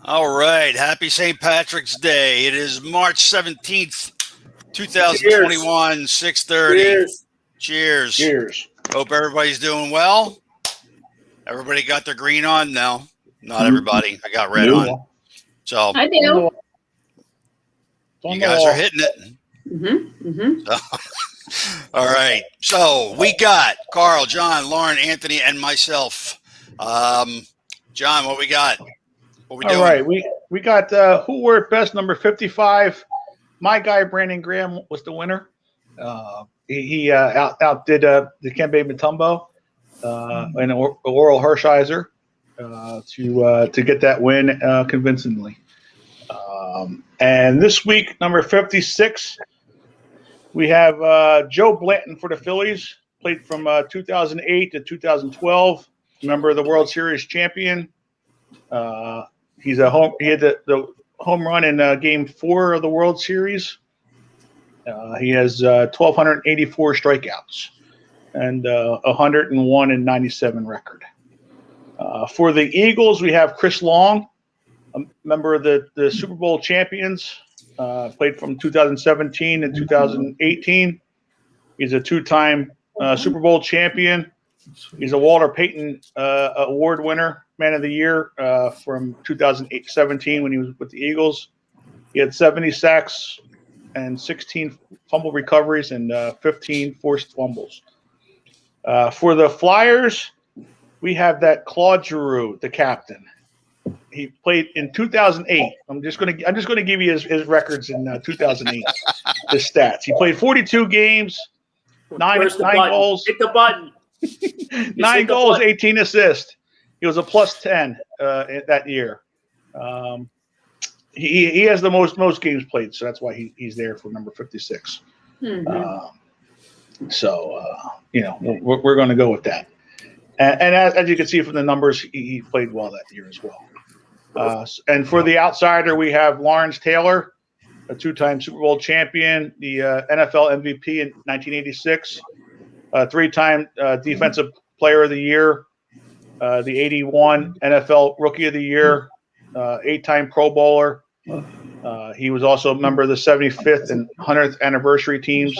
All right. Happy St. Patrick's Day. It is March 17th, 2021, 6:30. Cheers. Cheers. Cheers. Hope everybody's doing well. Everybody got their green on? No, not everybody. I got red on. So I do. you guys are hitting it. All right. So we got Carl, John, Lauren, Anthony, and myself. John, what we got? What we doing? All right. We got who wore it best, number 55. My guy, Brandon Graham, was the winner. He outdid the Kembe Mutombo and Oral Hershiser to get that win convincingly. And this week, number 56, we have Joe Blanton for the Phillies. Played from 2008 to 2012. Member of the World Series champion. He had the home run in Game 4 of the World Series. He has 1,284 strikeouts and 101-97 record. For the Eagles, we have Chris Long, a member of the Super Bowl champions. Played from 2017 to 2018. He's a two-time Super Bowl champion. He's a Walter Payton Award winner, Man of the Year from 2017 when he was with the Eagles. He had 70 sacks and 16 fumble recoveries and 15 forced fumbles. For the Flyers, we have that Claude Giroux, the captain. He played in 2008. I'm just gonna give you his records in 2008. His stats. He played 42 games, nine goals. Hit the button. 9 goals, 18 assists. He was a plus 10 that year. He has the most games played, so that's why he's there for number 56. Mm-hmm. We're going to go with that. And as you can see from the numbers, he played well that year as well. And for the outsider, we have Lawrence Taylor, a two-time Super Bowl champion, the NFL MVP in 1986. Three-time Defensive Player of the Year, the 81 NFL Rookie of the Year, 8-time Pro Bowler. He was also a member of the 75th and 100th anniversary teams,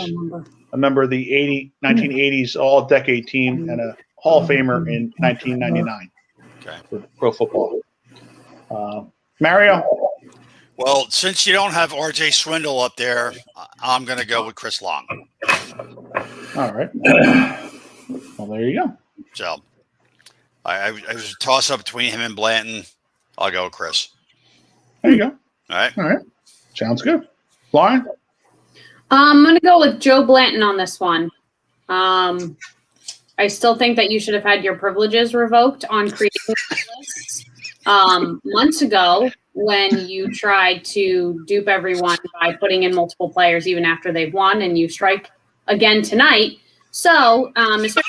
a member of the 1980s All-Decade team, and a Hall of Famer in 1999 for pro football. Mario? Well, since you don't have RJ Swindle up there, I'm going to go with Chris Long. All right. Well, there you go. So I was a toss up between him and Blanton. I'll go with Chris. There you go. All right. Sounds good. Lauren? I'm going to go with Joe Blanton on this one. I still think that you should have had your privileges revoked on creating lists months ago when you tried to dupe everyone by putting in multiple players even after they've won, and you strike again tonight. So, especially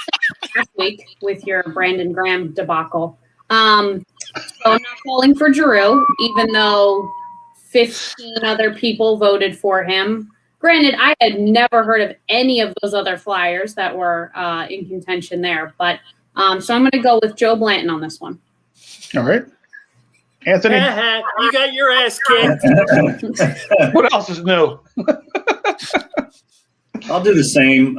last week with your Brandon Graham debacle. So I'm not calling for Giroux, even though 15 other people voted for him. Granted, I had never heard of any of those other Flyers that were in contention there. But so I'm going to go with Joe Blanton on this one. All right. Anthony? You got your ass kicked. What else is new? I'll do the same.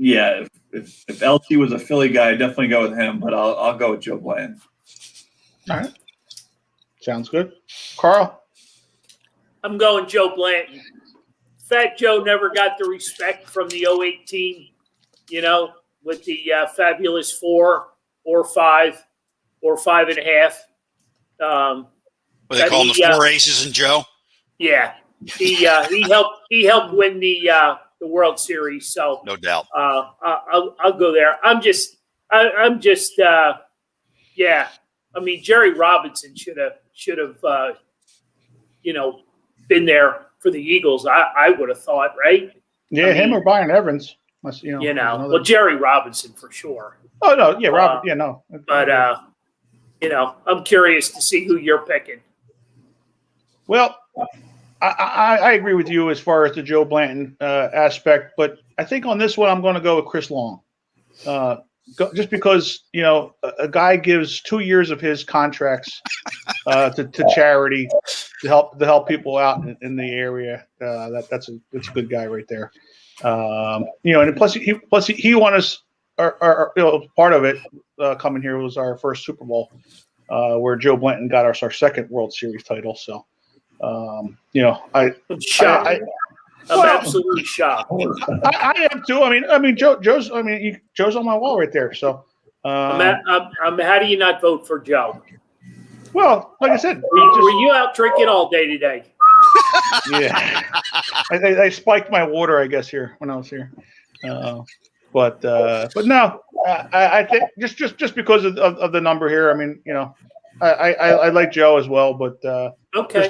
If LT was a Philly guy, I'd definitely go with him, but I'll go with Joe Blanton. All right. Sounds good. Carl? I'm going Joe Blanton. Fat Joe never got the respect from the 08 team, with the fabulous 4 or 5 or 5.5. What they call them, the 4 aces and Joe? Yeah. He helped win the World Series, so no doubt. I'll go there. I mean, Jerry Robinson should have been there for the Eagles. I would have thought, right? Yeah, him or Byron Evans. Well, Jerry Robinson for sure. Oh no, yeah, Robert. No. But I'm curious to see who you're picking. Well, I agree with you as far as the Joe Blanton aspect, but I think on this one I'm going to go with Chris Long, just because a guy gives 2 years of his contracts to charity to help people out in the area. That's a good guy right there. And plus he won us our part of it coming here was our first Super Bowl where Joe Blanton got us our second World Series title. So I'm shocked. I'm absolutely shocked. I am too. I mean Joe's on my wall right there. So how do you not vote for Joe? Well, like I said, were you out drinking all day today? Yeah, I spiked my water, I guess, here when I was here. But no, I think just because of the number here. I mean, I like Joe as well, but okay.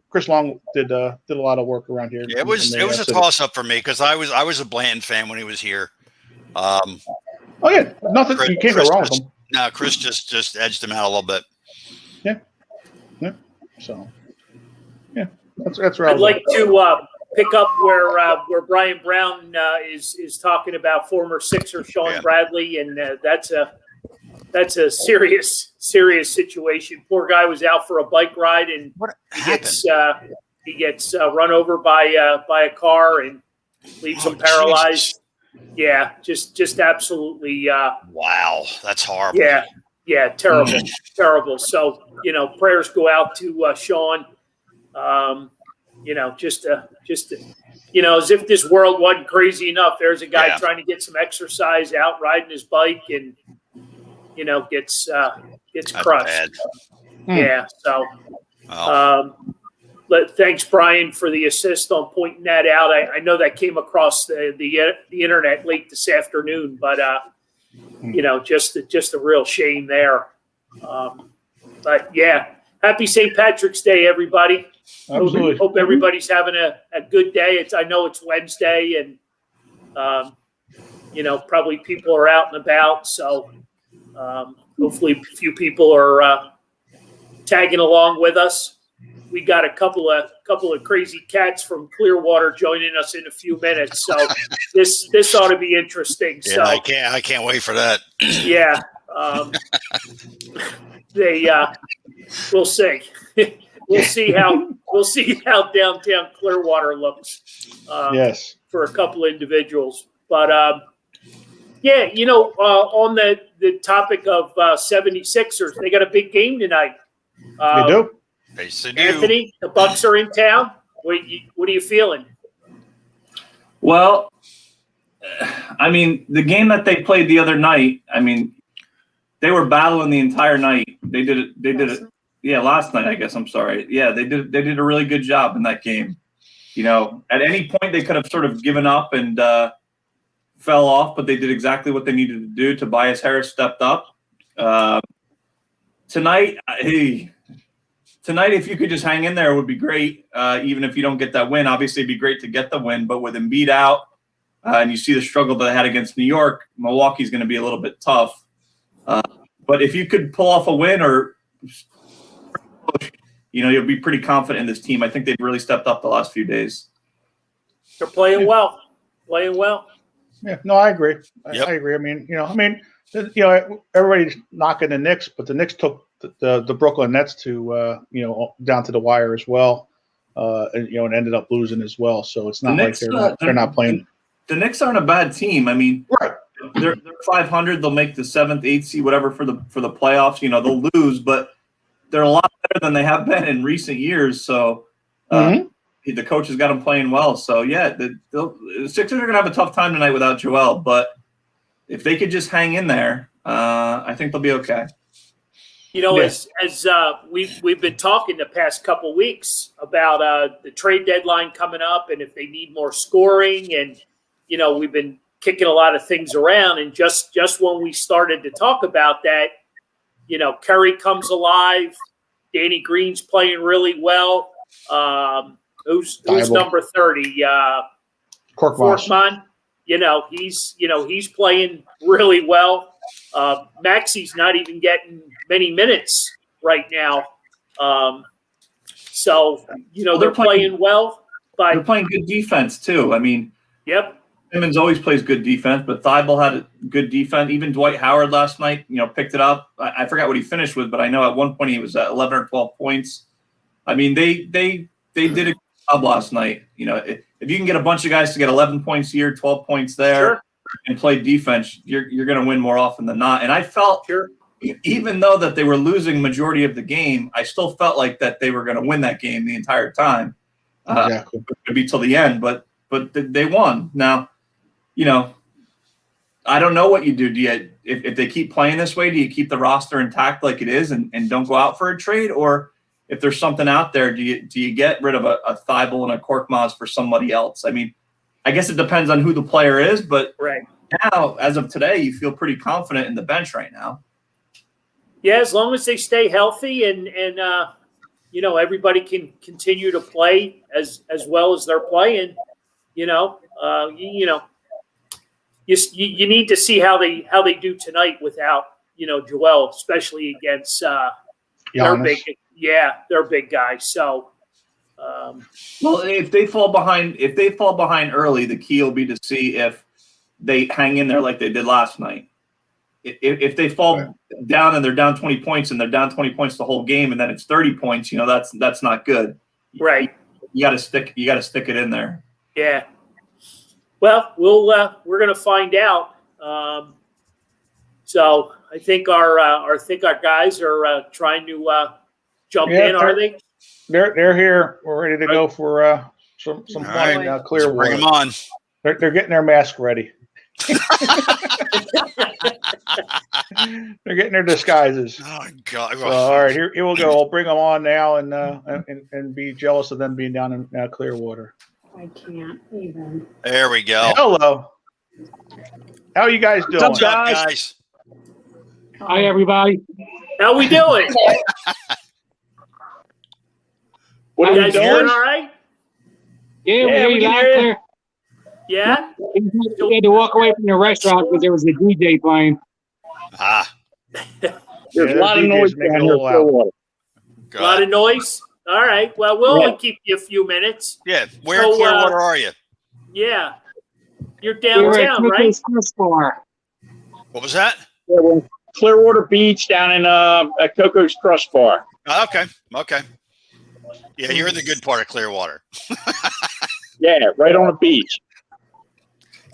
Chris Long did a lot of work around here. Yeah, it was a toss up for me because I was a Blanton fan when he was here. Oh yeah, nothing. You can't go wrong with him. No, Chris just edged him out a little bit. Yeah. So, yeah, that's where I'd like to pick up where Brian Brown is talking about former Sixer Sean Bradley, and that's a serious situation. Poor guy was out for a bike ride, and he gets run over by a car and leaves him paralyzed. Jesus. Yeah, just absolutely. Wow, that's horrible. Yeah, terrible. So prayers go out to Sean. Just as if this world wasn't crazy enough. There's a guy trying to get some exercise out riding his bike, and gets crushed. Bad. Yeah. So, thanks, Brian, for the assist on pointing that out. I know that came across the internet late this afternoon, but just a real shame there. But yeah, happy St. Patrick's Day, everybody. Absolutely. Hope everybody's having a good day. I know it's Wednesday, and probably people are out and about. So hopefully a few people are tagging along with us. We got a couple of crazy cats from Clearwater joining us in a few minutes. So this ought to be interesting. Yeah, so I can't wait for that. Yeah. We'll see. We'll see how downtown Clearwater looks. Yes. For a couple of individuals, but on the topic of 76ers, they got a big game tonight. They do. Anthony, the Bucks are in town. What are you feeling? Well, I mean, the game that they played the other night, I mean, they were battling the entire night. They did it. Yeah, last night, I guess. I'm sorry. Yeah, they did a really good job in that game. At any point they could have sort of given up and fell off, but they did exactly what they needed to do. Tobias Harris stepped up. Tonight, if you could just hang in there, it would be great. Even if you don't get that win, obviously it'd be great to get the win. But with Embiid out, and you see the struggle that they had against New York, Milwaukee's going to be a little bit tough. But if you could pull off a win or you'll be pretty confident in this team. I think they've really stepped up the last few days. They're playing well. Yeah, no, I agree. Yep. I agree. I mean, everybody's knocking the Knicks, but the Knicks took the Brooklyn Nets to down to the wire as well, and ended up losing as well. So it's not like they're not playing. The Knicks aren't a bad team. I mean, right. They're 500. They'll make the 7th, 8th seed, whatever for the playoffs. They'll lose, but they're a lot better than they have been in recent years. So the coach has got them playing well. So yeah, the Sixers are gonna have a tough time tonight without Joel, but if they could just hang in there, I think they'll be okay. As we've been talking the past couple weeks about the trade deadline coming up, and if they need more scoring, and we've been kicking a lot of things around, and just when we started to talk about that, Curry comes alive, Danny Green's playing really well. Who's number 30? Korkmaz. He's playing really well. Maxi's not even getting many minutes right now. They're playing well. But they're playing good defense too. I mean, yep. Simmons always plays good defense, but Thibault had a good defense. Even Dwight Howard last night, picked it up. I forgot what he finished with, but I know at one point he was at 11 or 12 points. I mean, they did a good job last night. If you can get a bunch of guys to get 11 points here, 12 points there, and play defense, you're going to win more often than not. And I felt, even though that they were losing majority of the game, I still felt like that they were going to win that game the entire time. Exactly. It could be till the end, but they won. Now, I don't know what you do. If they keep playing this way, do you keep the roster intact like it is and don't go out for a trade? Or if there's something out there, do you get rid of a Thibault and a Korkmaz for somebody else? I mean, I guess it depends on who the player is, but now, as of today, you feel pretty confident in the bench right now. Yeah, as long as they stay healthy and everybody can continue to play as well as they're playing, you need to see how they do tonight without Joel, especially against their big guys. So, well, if they fall behind early, the key will be to see if they hang in there like they did last night. If they fall down and they're down 20 points and they're down 20 points the whole game and then it's 30 points, that's not good. Right. You got to stick it in there. Yeah. Well, we're going to find out. So I think our guys are trying to jump in. Are they? They're here. We're ready to go for some fun Clearwater. Bring them on. They're getting their mask ready. They're getting their disguises. Oh God! So, all right, here we'll go. I'll bring them on now and be jealous of them being down in Clearwater. I can't even. There we go. Hello. How are you guys doing? What's up, guys? Hi, everybody. How we doing? What You are you guys doing doing? all right? Yeah, we hear you loud and clear. Yeah. We had to walk away from the restaurant because there was a DJ playing. There's a lot of noise down here. A A lot of noise. All right. Well, we'll only keep you a few minutes. Yeah. Where in Clearwater are you? Yeah. You're We're at downtown, right? Coco's Crush Bar. What was that? Yeah, we're in Clearwater Beach down in at Coco's Crush Bar. Oh, okay. Yeah, you're in the good part of Clearwater. Yeah, right on the beach.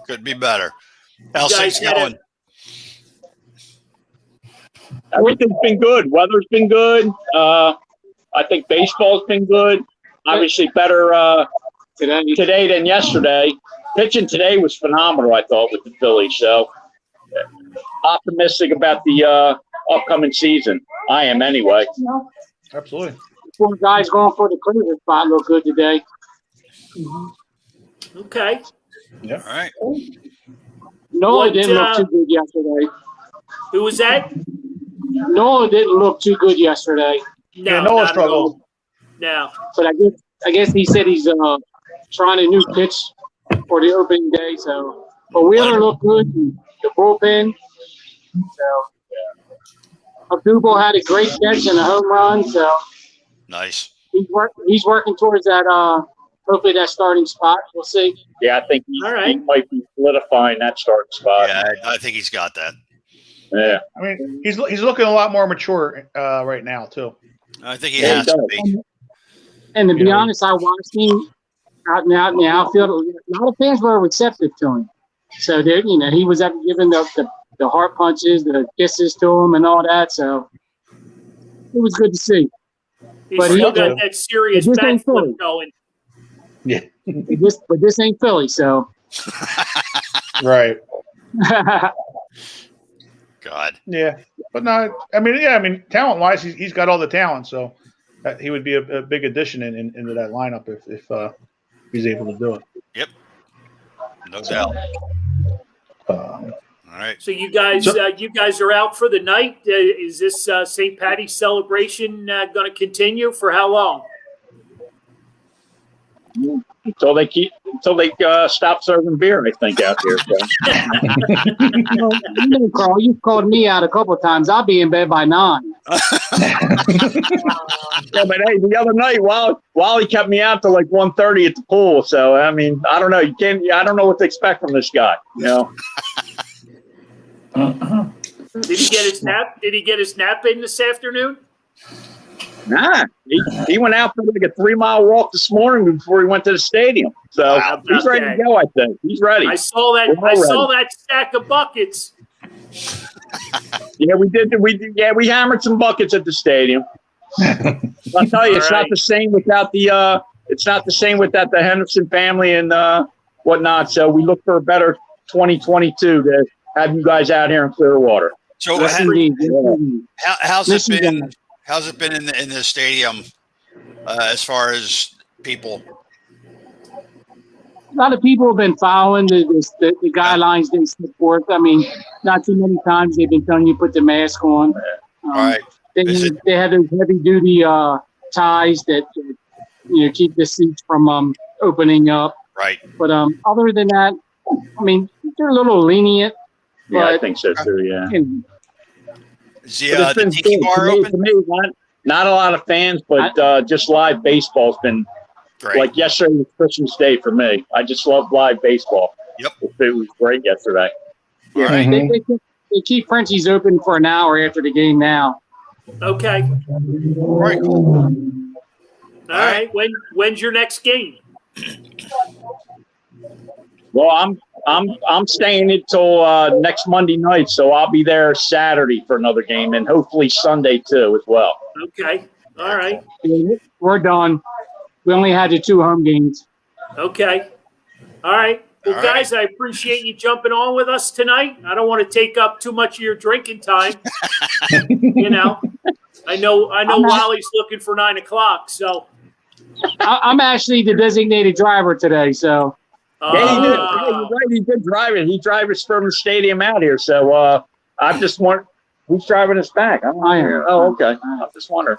Could be better. How's things guys had going? Everything's been good. Weather's been good. I think baseball's been good. Obviously better today than yesterday. Pitching today was phenomenal, I thought, with the Phillies. So optimistic about the upcoming season. I am anyway. Absolutely. Four guys going for the Cleveland spot look good today. Okay. All right. Nola What, didn't look too good yesterday. Who was that? Nola didn't look too good yesterday. No, Noah not struggled. No. But I guess he said he's trying a new pitch for the opening day. So, but Wheeler looked good. The bullpen. So, Abdul had a great catch and a home run. So Nice. he's working towards that. Hopefully that starting spot. We'll see. Yeah, I think All right. he might be solidifying that starting spot. Yeah, I think he's got that. Yeah. I mean, he's looking a lot more mature right now too. I think he Yeah, he has to does. be. And to be Yeah. honest, I watched him out in the outfield. A lot of fans were receptive to him. So he was giving the heart punches, the kisses to him, and all that. So it was good to see. He's But still he- got that serious This bat ain't flip Philly. going. But this ain't Philly, so Right. God. Yeah. But no, I mean, talent wise, he's got all the talent, so he would be a big addition into that lineup if he's able to do it. No doubt. All right. So you guys are out for the night. Is this St. Patty's celebration going to continue for how long? Until they stop serving beer, I think, out here. So. Carl, you've called me out a couple of times. I'll be in bed by 9. Yeah, but hey, the other night, Wally kept me out till like 1:30 at the pool. So I mean, I don't know. I don't know what to expect from this guy. You know. Did he get his nap? Did he get his nap in this afternoon? Nah, he went out for like a 3-mile walk this morning before he went to the stadium. So Wow. he's ready to go. I think he's ready. I saw that. We're all I saw ready. that stack of buckets. Yeah, we did. We hammered some buckets at the stadium. I'll tell you, it's All not right. the same without the. It's not the same without the Henderson family and whatnot. So we look for a better 2022 to have you guys out here in Clearwater. So Yes, indeed. Yes, indeed. how's it Listen, been? guys. How's it been in the stadium as far as people? A lot of people have been following the guidelines they set forth. I mean, not too many times they've been telling you put the mask on. All right. They have those heavy duty ties that keep the seats from opening up. Right. But other than that, I mean, they're a little lenient. Yeah, I But think so too. Yeah. Is But it's the been tiki good. bar To open? me, not a lot of fans, but just live baseball's been Great. like yesterday was Christmas Day for me. I just love live baseball. Yep. It was great yesterday. All right. They keep Frenchie's open for an hour after the game now. Okay. All right. Cool. All right. When's your next game? Well, I'm staying until next Monday night, so I'll be there Saturday for another game, and hopefully Sunday too as well. Okay. All right. We're done. We only had the 2 home games. Okay. All right. Well, All right. guys, I appreciate you jumping on with us tonight. I don't want to take up too much of your drinking time. I know Wally's looking for 9 o'clock, so. I'm actually the designated driver today, so Yeah, he did. Yeah, you're right. He did drive it. He drives us from the stadium out here. So I just want. Who's driving us back? I am. Oh, okay. I just wondering.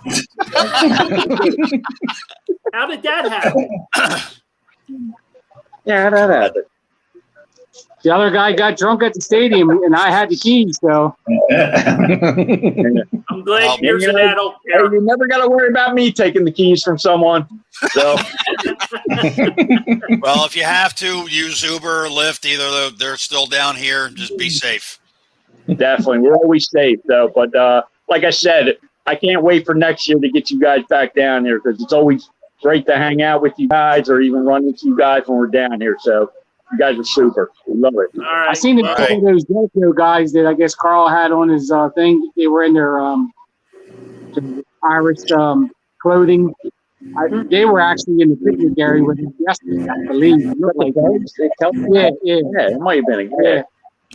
How did that happen? Yeah, that happened. the other guy got drunk at the stadium, and I had the keys. So I'm glad Well, yours and that don't Hey, care. you never got to worry about me taking the keys from someone. So Well, if you have to use Uber or Lyft, either they're still down here. Just be safe. definitely, we're always safe though. But like I said, I can't wait for next year to get you guys back down here because it's always great to hang out with you guys or even run into you guys when we're down here. So you guys are super. We love it. All right. I seen a All couple of those Delco guys that I guess Carl had on his thing. They were in their Irish clothing. They were actually in the picnic area with us yesterday, I believe. It looked like yeah. Yeah, it might have been a Yeah.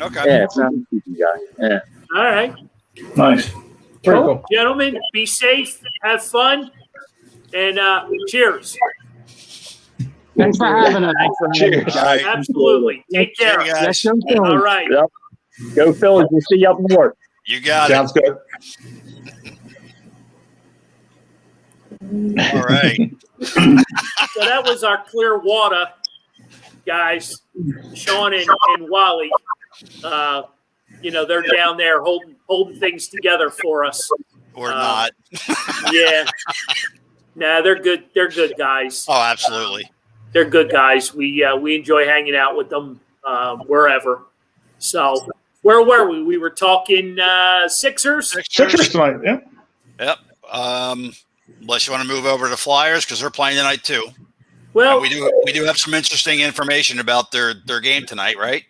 Okay. Yeah, it's a guy. Yeah. All right. Nice. Pretty cool. Gentlemen, be safe, have fun, and cheers. Thanks for having us. Cheers. All right. Absolutely. Take See care. you guys. Let's go All Phillies. right. Go Phillies. We'll see you up north. You got it. Sounds good. All right. So that was our Clearwater guys, Sean and Wally. They're down there holding things together for us. Or not. Yeah. Nah, they're good. They're good guys. Oh, absolutely. They're good guys. We enjoy hanging out with them wherever. So where were we? We were talking Sixers. Sixers tonight. Yeah. Yep. Unless you want to move over to Flyers because they're playing tonight too. Well, We do have some interesting information about their game tonight, right?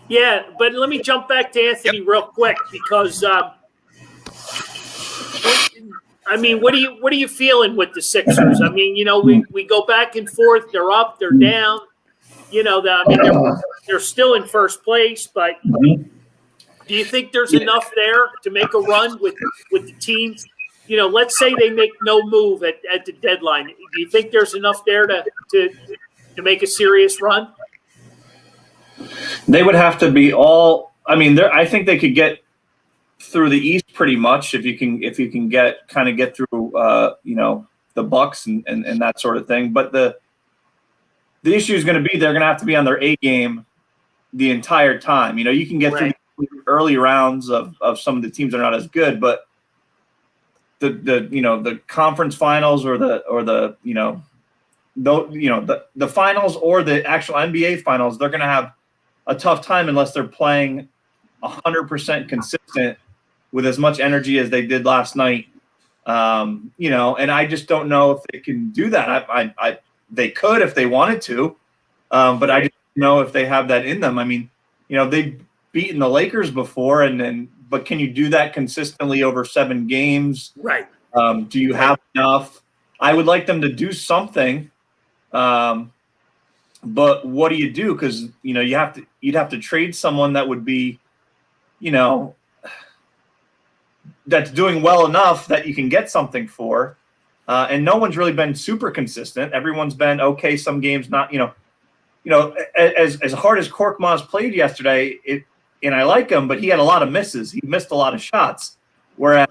yeah, but let me jump back to Anthony real quick because what are you feeling with the Sixers? I mean, we go back and forth. They're up, they're down. They're still in first place, but do you think there's enough there to make a run with the team? Let's say they make no move at the deadline. Do you think there's enough there to make a serious run? They would have to be all. I mean, I think they could get through the East pretty much if you can get through the Bucks and that sort of thing. But the issue is going to be they're going to have to be on their A game the entire time. You can get through the early rounds of some of the teams that are not as good, but the conference finals or the finals or the actual NBA finals, they're going to have a tough time unless they're playing 100% consistent with as much energy as they did last night. And I just don't know if they can do that. They could if they wanted to, but I just don't know if they have that in them. I mean, they've beaten the Lakers before, but can you do that consistently over 7 games? Right. Do you have enough? I would like them to do something, but what do you do? Because you'd have to trade someone that would be, that's doing well enough that you can get something for. And no one's really been super consistent. Everyone's been okay. Some games not. As hard as Korkmaz played yesterday, and I like him, but he had a lot of misses. He missed a lot of shots, whereas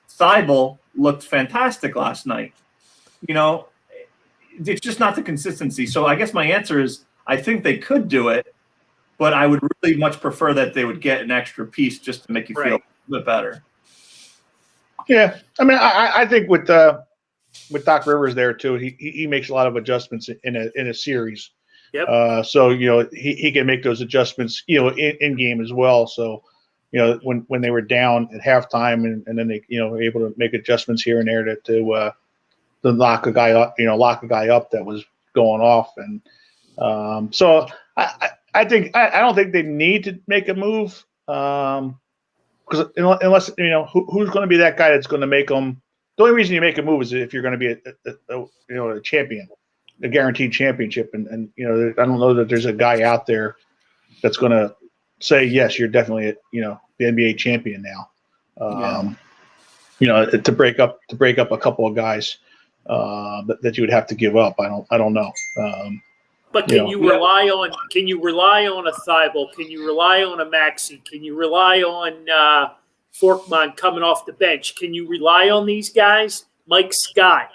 Thibault looked fantastic last night. It's just not the consistency. So I guess my answer is I think they could do it, but I would really much prefer that they would get an extra piece just to make you feel a bit better. Yeah, I mean, I think with Doc Rivers there too, he makes a lot of adjustments in a series. Yep. So he can make those adjustments in game as well. So when they were down at halftime and then they were able to make adjustments here and there to lock a guy up that was going off. And so I don't think they need to make a move because unless who's going to be that guy that's going to make them. The only reason you make a move is if you're going to be a champion, a guaranteed championship, and I don't know that there's a guy out there that's going to say yes, you're definitely the NBA champion now. To break up a couple of guys that you would have to give up. I don't know. But can you rely on a Thibault? Can you rely on a Maxey? Can you rely on Forkman coming off the bench? Can you rely on these guys? Mike Scott.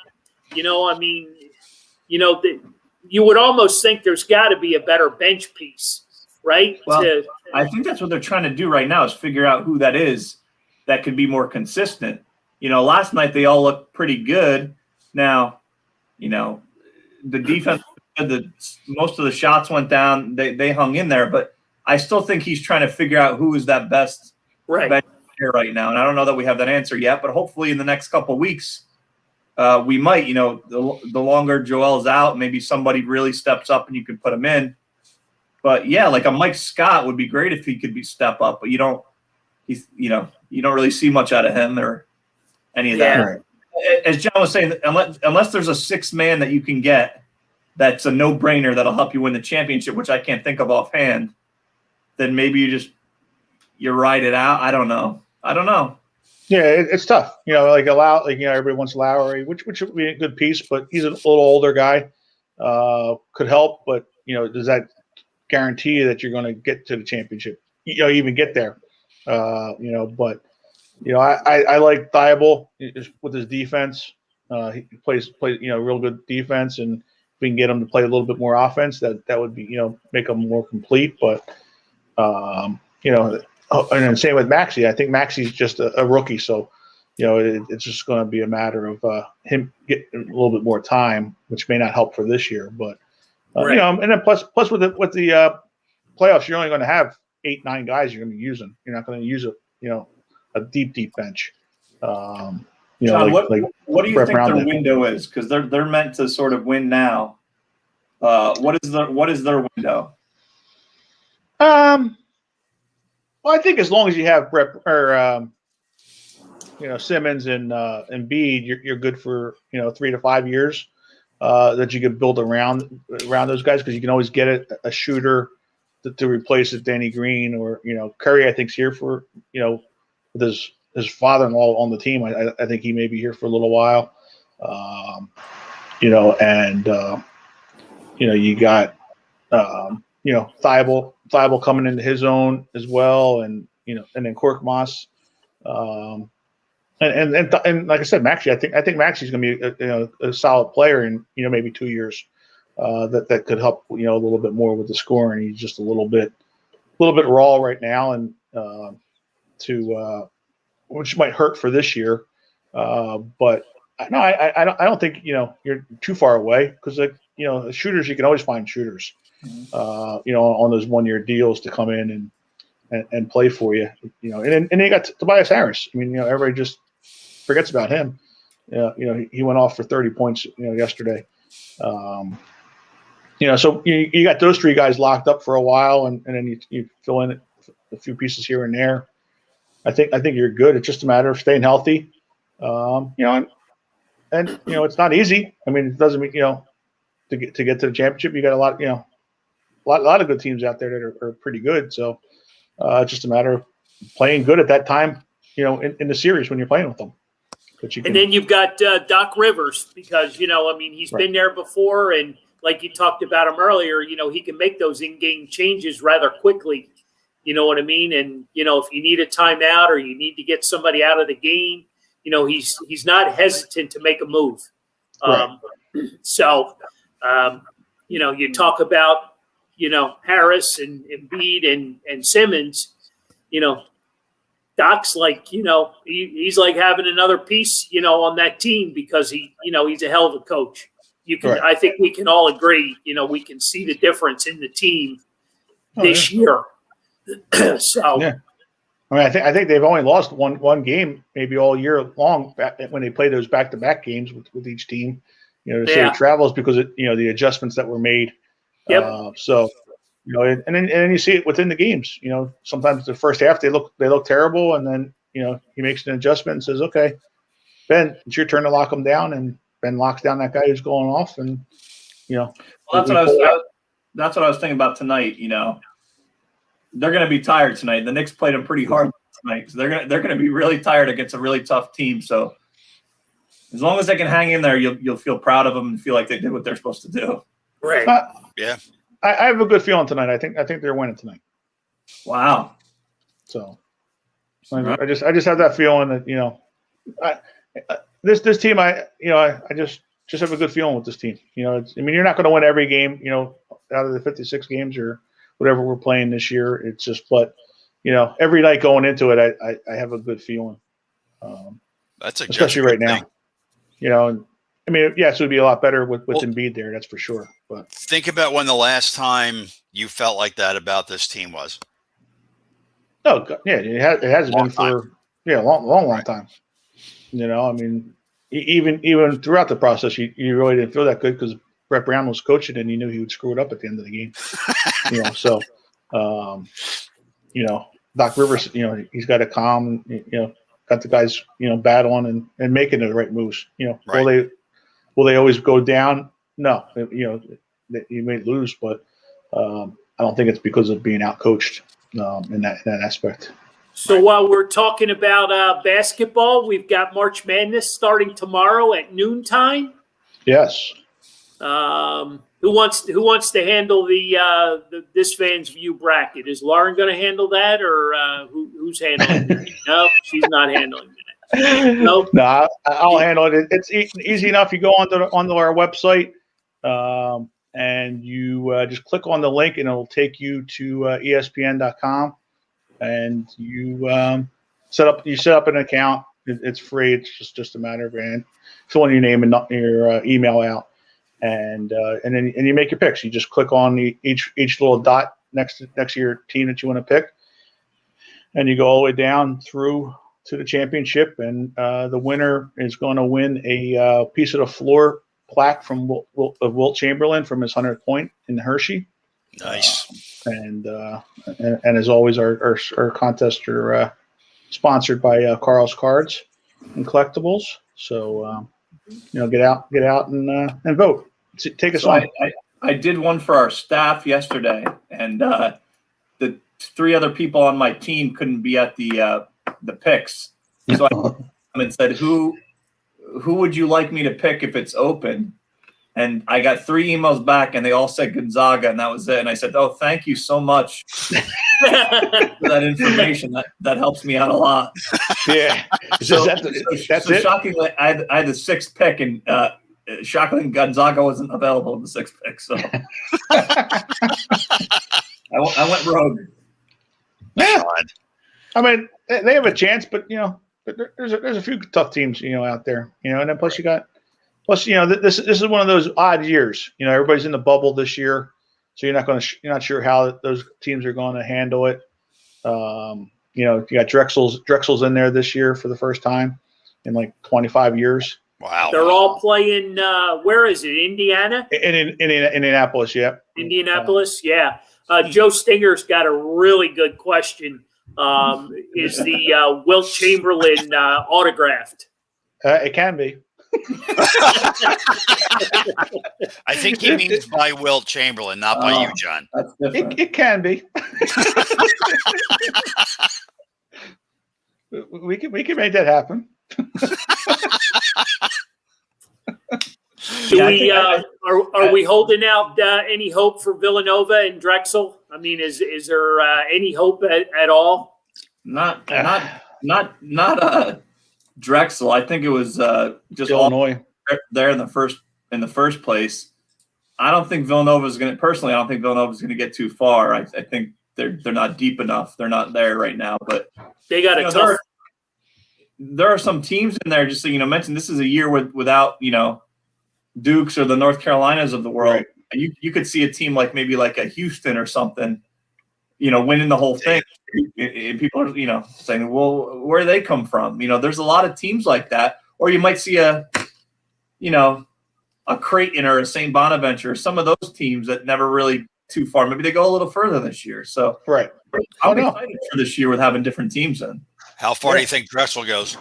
You would almost think there's got to be a better bench piece, right? Well, I think that's what they're trying to do right now is figure out who that is that could be more consistent. Last night they all looked pretty good. Now, the defense, most of the shots went down. They hung in there, but I still think he's trying to figure out who is that best bench player right now. And I don't know that we have that answer yet, but hopefully in the next couple of weeks, we might, the longer Joel's out, maybe somebody really steps up and you could put him in. But yeah, like a Mike Scott would be great if he could step up, but you don't really see much out of him or any of that. Right. As John was saying, unless there's a 6th man that you can get, that's a no-brainer that'll help you win the championship, which I can't think of offhand, then maybe you ride it out. I don't know. Yeah, it's tough. Everybody wants Lowry, which would be a good piece, but he's a little older guy. Could help, but does that guarantee you that you're going to get to the championship? Even get there. But I like Thibault with his defense. He plays real good defense, and if we can get him to play a little bit more offense, that would be make him more complete. But and then same with Maxey. I think Maxey's just a rookie, so it's just going to be a matter of him getting a little bit more time, which may not help for this year. But and then plus with the playoffs, you're only going to have 8-9 guys you're going to be using. You're not going to use a deep bench. John, what do you think their window is? Because they're meant to sort of win now. What is their window? Well, I think as long as you have Simmons and Embiid, you're good for 3 to 5 years. That you could build around those guys because you can always get a shooter to replace Danny Green or Curry. I think's here for with his father-in-law on the team. I think he may be here for a little while. You got Thibault coming into his own as well, and then Korkmaz, and like I said, Maxey. I think Maxey's going to be a solid player in maybe 2 years. That could help a little bit more with the scoring. He's just a little bit raw right now, and which might hurt for this year. But no, I don't think you're too far away because shooters, you can always find shooters. On those 1-year deals to come in and play for you. And then you got Tobias Harris. I mean, everybody just forgets about him. He went off for 30 points yesterday. So you got those three guys locked up for a while, and then you fill in a few pieces here and there. I think you're good. It's just a matter of staying healthy. And it's not easy. I mean, it doesn't mean to get to the championship, you got a lot of good teams out there that are pretty good. So it's just a matter of playing good at that time. In the series when you're playing with them. And then you've got Doc Rivers because he's been there before, and like you talked about him earlier, he can make those in-game changes rather quickly. You know what I mean? And if you need a timeout or you need to get somebody out of the game, he's not hesitant to make a move. Right. You talk about Harris and Embiid and Simmons. Doc's like he's like having another piece on that team because he's a hell of a coach. Right. I think we can all agree we can see the difference in the team this year. So yeah. I mean, I think they've only lost one game maybe all year long when they play those back-to-back games with each team. To save travels because the adjustments that were made. Yep. And then you see it within the games. Sometimes the first half they look terrible, and then he makes an adjustment and says, "Okay, Ben, it's your turn to lock them down," and Ben locks down that guy who's going off, and Well, that's what I was thinking about tonight. They're going to be tired tonight. The Knicks played them pretty hard tonight, so they're going to be really tired against a really tough team. So as long as they can hang in there, you'll feel proud of them and feel like they did what they're supposed to do. Right. Yeah. I have a good feeling tonight. I think they're winning tonight. Wow. So I just have that feeling that this team I just have a good feeling with this team. You're not going to win every game out of the 56 games or whatever we're playing this year. It's just every night going into it, I have a good feeling. That's especially right now. I mean, yes, it would be a lot better with Embiid there. That's for sure. But think about when the last time you felt like that about this team was. Oh, yeah, it hasn't been for a long time. I mean, even throughout the process, you really didn't feel that good because Brett Brown was coaching and you knew he would screw it up at the end of the game. Doc Rivers, he's got a calm, got the guys, battling and making the right moves. Right. Will they always go down? No, you may lose, but I don't think it's because of being outcoached in that aspect. So while we're talking about basketball, we've got March Madness starting tomorrow at noontime. Yes. Who wants to handle the this fan's view bracket? Is Lauren going to handle that, or who's handling it? No, she's not handling it. Nope. No, I'll handle it. It's easy enough. You go onto our website, and you just click on the link, and it'll take you to ESPN.com, and you set up an account. It's free. It's just a matter of filling your name and your email out. And then you make your picks. You just click on each little dot next to your team that you want to pick, and you go all the way down through to the championship. And the winner is going to win a piece of the floor plaque from Wilt Chamberlain from his 100th point in Hershey. Nice. And as always, our contests are sponsored by Carl's Cards and Collectibles. So get out and vote. Take us on. I did one for our staff yesterday, and the three other people on my team couldn't be at the picks. So I said, "Who would you like me to pick if it's open?" And I got 3 emails back, and they all said Gonzaga, and that was it. And I said, "Oh, thank you so much for that information. That helps me out a lot." Yeah. So that's it. Shockingly, I had the 6th pick, and shockingly, Gonzaga wasn't available in the 6th pick. So I went rogue. Yeah. I mean, they have a chance, but there's a few tough teams, out there, and then plus this is one of those odd years. Everybody's in the bubble this year, so you're not sure how those teams are going to handle it. You got Drexel's in there this year for the first time in like 25 years. Wow. They're all playing. Where is it? Indiana? In Indianapolis, yeah. Indianapolis, yeah. Joe Stinger's got a really good question. Is the Wilt Chamberlain autographed? It can be. I think he means by Wilt Chamberlain, not by you, John. That's different. It can be. we can make that happen. Are we holding out any hope for Villanova and Drexel? I mean, is there any hope at all? Not Drexel. I think it was just Illinois all there in the first place. I don't think Villanova's going to. Personally, I don't think Villanova's going to get too far. I think they're not deep enough. They're not there right now. But They got a tough. there are some teams in there. Just so mentioned this is a year without Dukes or the North Carolinas of the world. Right. You could see a team maybe like a Houston or something, winning the whole thing. And people are, saying, well, where do they come from? There's a lot of teams like that. Or you might see a Creighton or a St. Bonaventure, or some of those teams that never really too far. Maybe they go a little further this year. So right. I'm excited for this year with having different teams in. How far do you think Drexel goes?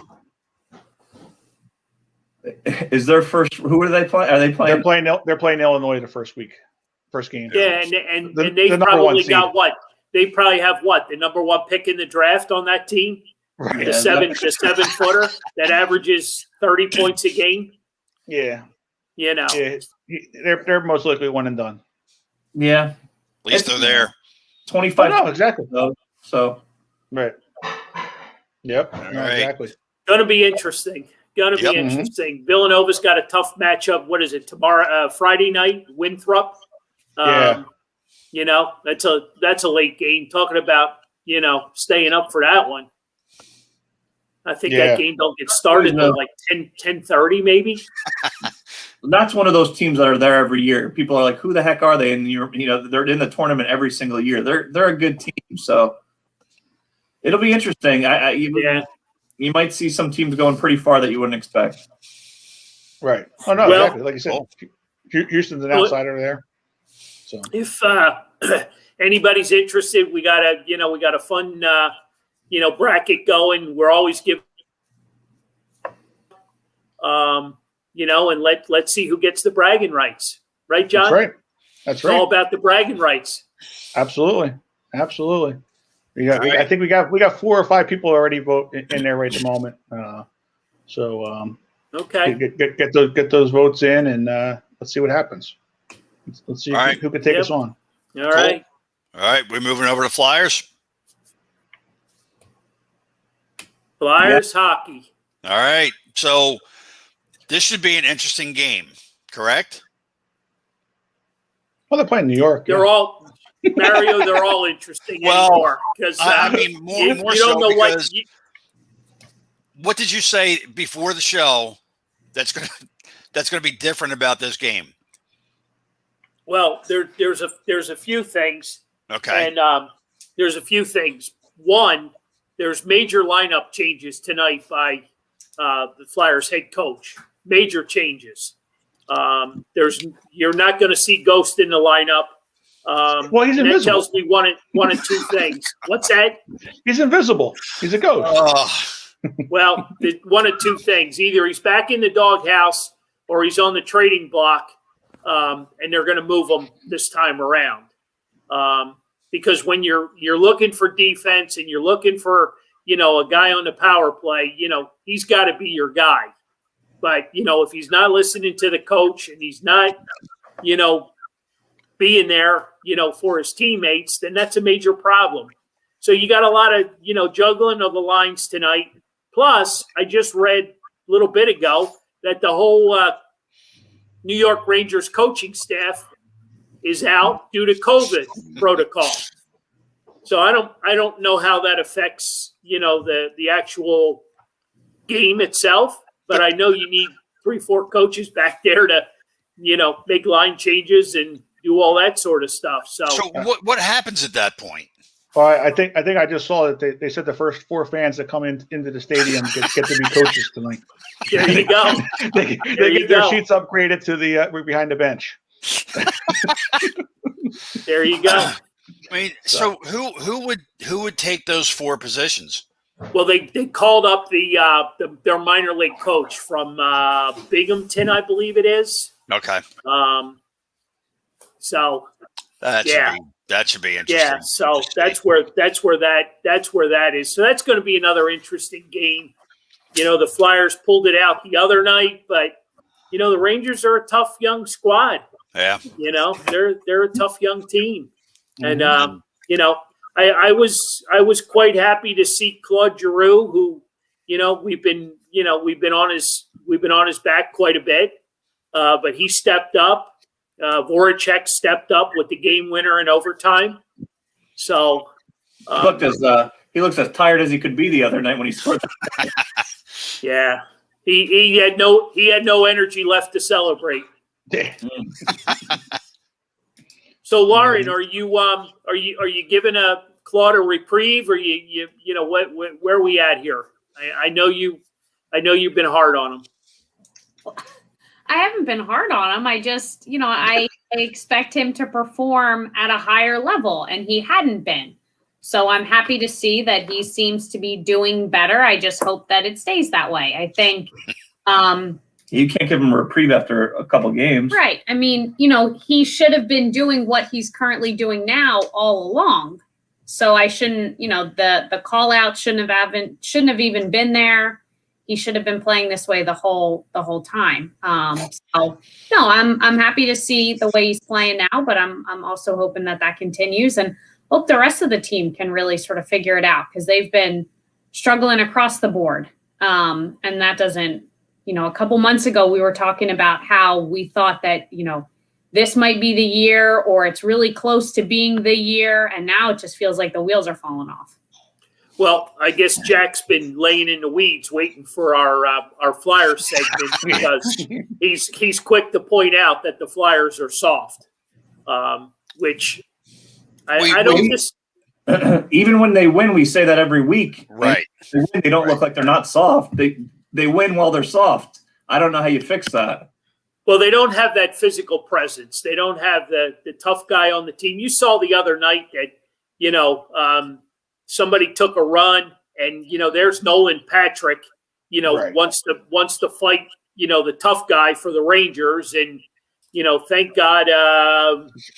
Is their first? Who are they playing? Are they playing? They're playing Illinois the first game. Yeah, and they probably got what? They probably have what? The number one pick in the draft on that team? Right. The 7-footer that averages 30 points a game? Yeah. Yeah, They're most likely one and done. Yeah, At least they're there. 25. No, exactly. So Right. Yep. All No, right. exactly. Gonna be interesting. Yep. Interesting. Villanova's got a tough matchup. What is it tomorrow? Friday night, Winthrop. Yeah. That's a late game. Talking about staying up for that one. I think Yeah. that game don't get started till like 10:30 maybe. that's one of those teams that are there every year. People are like, "Who the heck are they?" And they're in the tournament every single year. They're a good team, so it'll be interesting. You might see some teams going pretty far that you wouldn't expect. Right. Oh no, Well- exactly. Like you said, Houston's an outsider there. So If anybody's interested, we got a fun bracket going. We're always giving and let's see who gets the bragging rights. Right, John? that's right. That's It's all right. about the bragging rights. Absolutely. All right. I think we got 4 or 5 people already vote in there right at the moment. Okay. Get those votes in, and let's see what happens. Let's see All right. who can take Yep. us on. All right. All right, we're moving over to Flyers. Flyers hockey. All right, so this should be an interesting game, correct? Well, they're playing New York. They're all Mario. They're all interesting Well, anymore because I mean, more you so don't know because what. what did you say before the show that's gonna be different about this game? Well, there's a few things. Okay. And there's a few things. One, there's major lineup changes tonight by the Flyers head coach. Major changes. You're not going to see Ghost in the lineup. Well, he's and that invisible. tells me one of two things. What's that? He's invisible. He's a ghost. Well, one of two things. Either he's back in the doghouse or he's on the trading block, and they're going to move him this time around. Because when you're looking for defense and you're looking for, a guy on the power play, he's got to be your guy. But, if he's not listening to the coach and he's not, being there, for his teammates, then that's a major problem. So you got a lot of, juggling of the lines tonight. Plus, I just read a little bit ago that the whole New York Rangers coaching staff is out due to COVID protocol. So I don't know how that affects, the actual, game itself, but I know you need 3-4 coaches back there to, make line changes and do all that sort of stuff. So what happens at that point? Well, I think I just saw that they said the first 4 fans that come into the stadium get to be coaches tonight. there you go. They get their seats upgraded to the behind the bench. There you go. I mean, so who would take those 4 positions? Well, they called up their minor league coach from Binghamton, I believe it is. Okay. So That should be interesting. yeah, so that's where that is. So that's going to be another interesting game. The Flyers pulled it out the other night, but the Rangers are a tough young squad. Yeah. They're a tough young team, and I was quite happy to see Claude Giroux, who we've been on his back quite a bit, but he stepped up. Voracek stepped up with the game winner in overtime. So he looks as tired as he could be the other night when he scored. yeah, he had no energy left to celebrate. So Lauren, are you giving Claude a reprieve, or where are we at here? I know you've been hard on him. I haven't been hard on him. I just, I expect him to perform at a higher level, and he hadn't been. So I'm happy to see that he seems to be doing better. I just hope that it stays that way. I think you can't give him a reprieve after a couple games. Right. I mean, he should have been doing what he's currently doing now all along. So I shouldn't, the call out shouldn't have even been there. He should have been playing this way the whole time. So no, I'm happy to see the way he's playing now, but I'm also hoping that continues, and hope the rest of the team can really sort of figure it out, because they've been struggling across the board. And that doesn't, a couple months ago we were talking about how we thought that, this might be the year, or it's really close to being the year, and now it just feels like the wheels are falling off. Well, I guess Jack's been laying in the weeds waiting for our Flyers segment, because he's quick to point out that the Flyers are soft, which I don't just. Even when they win, we say that every week. Right. They don't look like they're not soft. They win while they're soft. I don't know how you fix that. Well, they don't have that physical presence. They don't have the tough guy on the team. You saw the other night that somebody took a run, and there's Nolan Patrick, Right. wants to fight, the tough guy for the Rangers, and thank God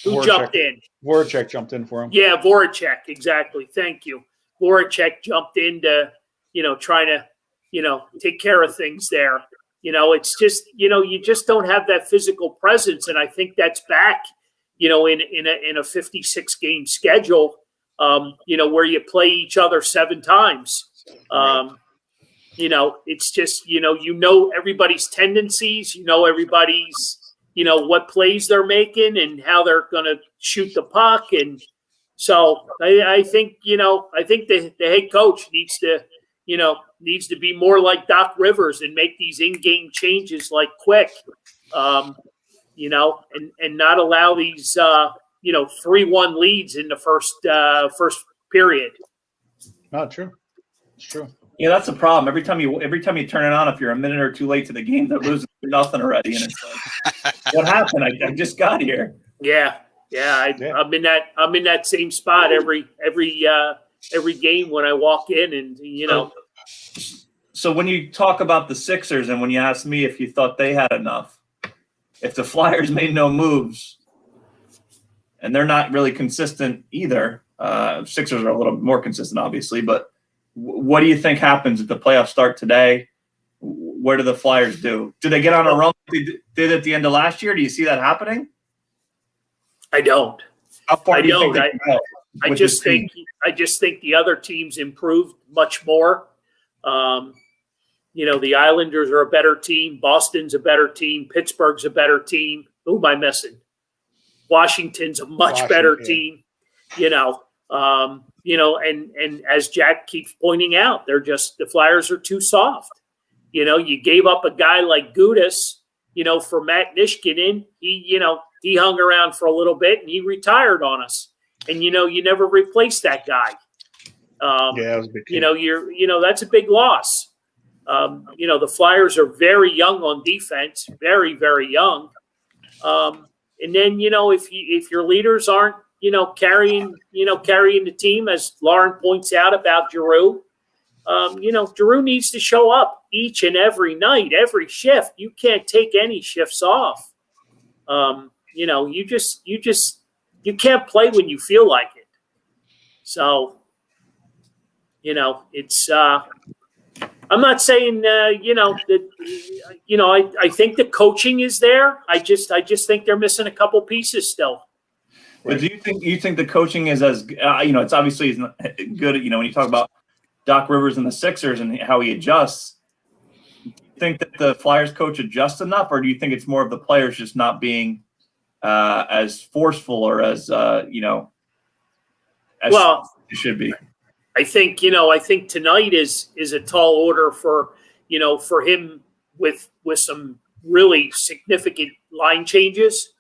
who Voracek. jumped in. Voracek jumped in for him. Yeah, Voracek, exactly. Thank you. Voracek jumped in to trying to take care of things there. It's just you just don't have that physical presence, and I think that's back in a 56 game schedule. Where you play each other 7 times. It's just, everybody's tendencies, everybody's, what plays they're making and how they're going to shoot the puck. And so I think the head coach needs to be more like Doc Rivers and make these in-game changes like quick, and not allow these, 3-1 leads in the first period. Not true. It's true. Yeah, that's the problem. Every time you turn it on, if you're a minute or two late to the game, they're losing 0-0 already, and it's like, what happened? I just got here. Yeah. I'm in that same spot every game when I walk in, and So when you talk about the Sixers, and when you asked me if you thought they had enough, if the Flyers made no moves, and they're not really consistent either. Sixers are a little more consistent, obviously, but what do you think happens if the playoffs start today? What do the Flyers do? Do they get on a run like they did at the end of last year? Do you see that happening? I don't. How far I do you don't. think they can go I with just this team? think the other teams improved much more. The Islanders are a better team. Boston's a better team. Pittsburgh's a better team. Who am I missing? Washington's a much better team. And as Jack keeps pointing out, the Flyers are too soft. You know, you gave up a guy like Gudis, you know, for Matt Nishkinen. He hung around for a little bit and he retired on us. And, you know, you never replaced that guy. That was a big You know, that's a big loss. You know, the Flyers are very young on defense, very, very young. And then, you know, if your leaders aren't, you know, carrying the team, as Lauren points out about Giroux, you know, Giroux needs to show up each and every night, every shift. You can't take any shifts off. You know, you can't play when you feel like it. So, you know, it's, I'm not saying, you know, that, you know, I think the coaching is there. I just think they're missing a couple pieces still. But do you think the coaching is as you know, it's obviously is not good. You know, when you talk about Doc Rivers and the Sixers and how he adjusts, do you think that the Flyers coach adjusts enough, or do you think it's more of the players just not being as forceful or as you know, as it should be? I think tonight is a tall order for, you know, for him with some really significant line changes.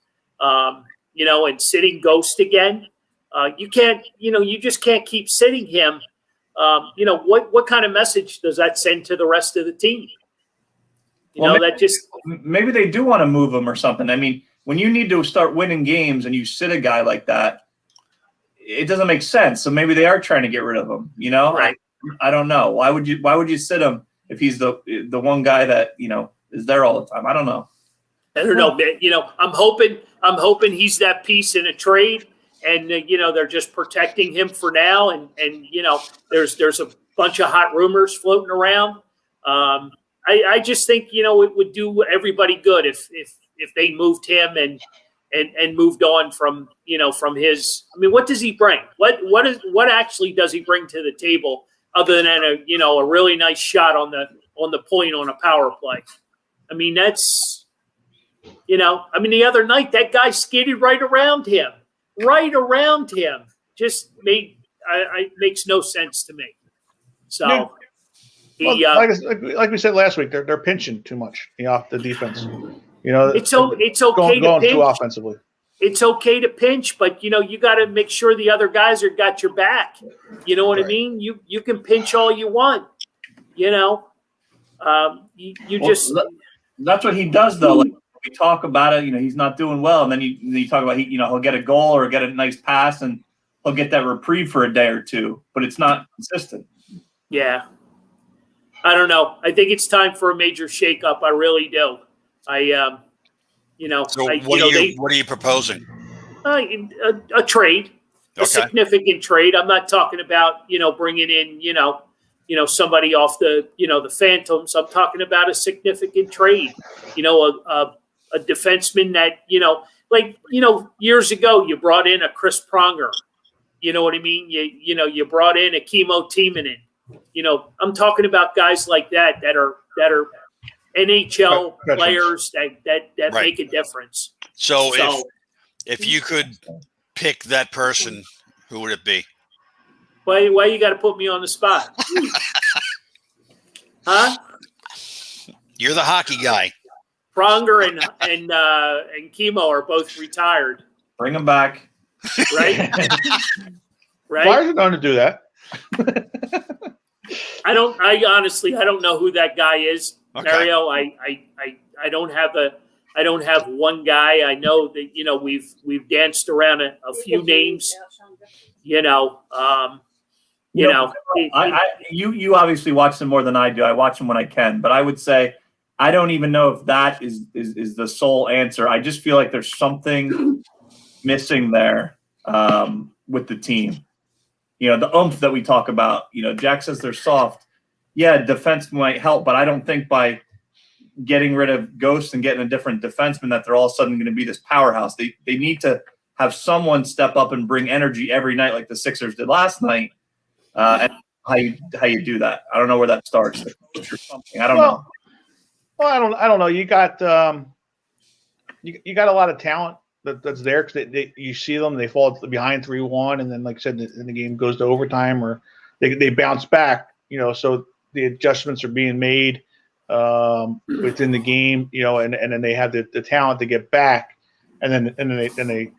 You know, and sitting Ghost again. You can't, you know, you just can't keep sitting him. You know, what kind of message does that send to the rest of the team? Maybe they do want to move him or something. I mean, when you need to start winning games and you sit a guy like that, it doesn't make sense. So maybe they are trying to get rid of him, you know? Right. I don't know. Why would you sit him if he's the one guy that, you know, is there all the time? I don't know. I don't know, man. You know, I'm hoping he's that piece in a trade, and you know, they're just protecting him for now. And you know, there's a bunch of hot rumors floating around. I just think, you know, it would do everybody good if they moved him and moved on from, you know, from his. I mean, what does he bring? What actually does he bring to the table other than a really nice shot on the point on a power play? I mean, that's. You know, I mean, the other night that guy skated right around him. Just makes no sense to me. So, like we said last week, they're pinching too much, you know, off the defense. You know, it's okay going to pinch. too offensively. It's okay to pinch, but you know, you got to make sure the other guys are got your back. You know what I mean? You can pinch all you want. You know, That's what he does though. Like, we talk about it, you know, he's not doing well, and then you talk about he'll get a goal or get a nice pass, and he'll get that reprieve for a day or two, but it's not consistent. Yeah, I don't know. I think it's time for a major shakeup. I really do. You know. So what are you proposing? A trade, a significant trade. I'm not talking about, you know, bringing in, you know, somebody off the, you know, the Phantoms. I'm talking about a significant trade. You know, a defenseman that, you know, like, you know, years ago you brought in a Chris Pronger. You know what I mean? You brought in a Kimmo Timonen. You know, I'm talking about guys like that are NHL players that make a difference. So if you could pick that person, who would it be? Why you got to put me on the spot? Huh? You're the hockey guy. Pronger and Kimmo are both retired. Bring them back. Right? Right? Why is it going to do that? I honestly don't know who that guy is. Okay. Mario, I don't have one guy. I know that, you know, we've danced around a few names. You know, you obviously watch them more than I do. I watch them when I can, but I would say I don't even know if that is the sole answer. I just feel like there's something missing there with the team. You know, the oomph that we talk about. You know, Jack says they're soft. Yeah, defense might help, but I don't think by getting rid of Ghost and getting a different defenseman that they're all of a sudden going to be this powerhouse. They need to have someone step up and bring energy every night like the Sixers did last night. And how you do that? I don't know where that starts. The coach or something. I don't know. Well, I don't know. You got you got a lot of talent that's there because you see them. They fall behind 3-1, and then, like I said, the game goes to overtime, or they bounce back. You know, so the adjustments are being made. within the game, and then they have the talent to get back, and then they